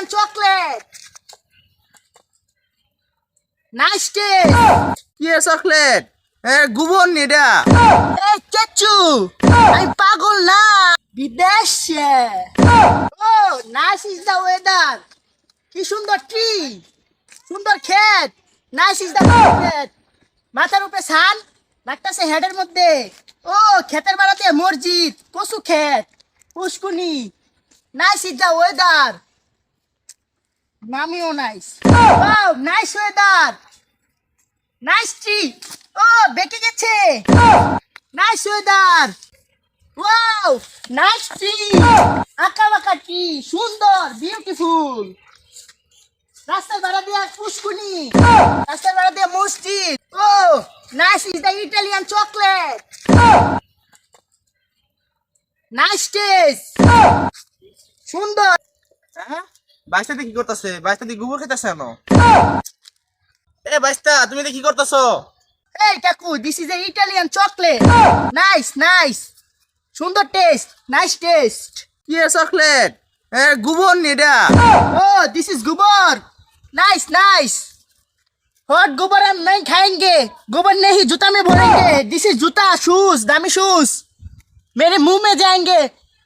Italian chocolate. Nice taste. কি chocolate গুবন এটা Hey, Chechu. I'm পাগল না বিদেশে। Oh, nice is the weather. কি সুন্দর ট্রি, সুন্দর ক্ষেত। Nice is the ক্ষেত। মাথার উপরে ছান, লাগতাছে হেডের মধ্যে। ও ক্ষেতের বাড়াতে মসজিদ, কচু ক্ষেত, পুষ্কুনি। Nice is the weather. নামিও nice. Wow, nice weather. Nice tree. Oh, বেঁকে গেছে। Nice weather. Wow, nice tree. আঁকা বাঁকা tree, সুন্দর, বিউটিফুল। রাস্তার বাড়া দিয়া পুষ্কুনি, রাস্তার বাড়া দিয়া মসজিদ। Oh, nice is the Italian chocolate. Nice taste. সুন্দর। হ্যাঁ বাইস্তা কি করতেছে বাইস্তা দি গোবর খেতেছে না বাইস্তা তুমি কি করতেছো Hey, Kaku, this is the Italian chocolate. Nice, nice. সুন্দর taste, nice taste. কি চকলেট গুবন এটা Oh, this is गोबर. Nice, nice. Hot गोबर हम नहीं खाएंगे. गोबर नहीं जूता में भरेंगे. This is जूता, shoes, दामी shoes. मेरे मुंह में जाएंगे.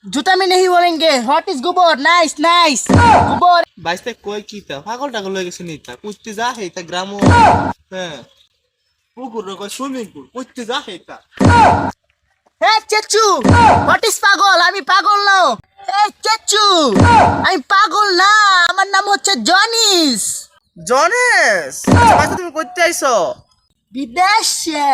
जूता में नहीं भरेंगे. Hot is गोबर. Nice, nice. गोबर. বাইস্তা কই কি তা পাগল টাগল হয়ে গেছে নিতা কুত্তি যা হেতা গ্রাম হ্যাঁ পুকুর কই সুইমিং পুল কুত্তি যা হেতা Hey, Chechu. What is পাগল? আমি পাগল না. Hey, Chechu. আমি পাগল না. আমার নাম হচ্ছে জনিস. জনেস বাইস্তা তুমি কইতে আইছো বিদেশে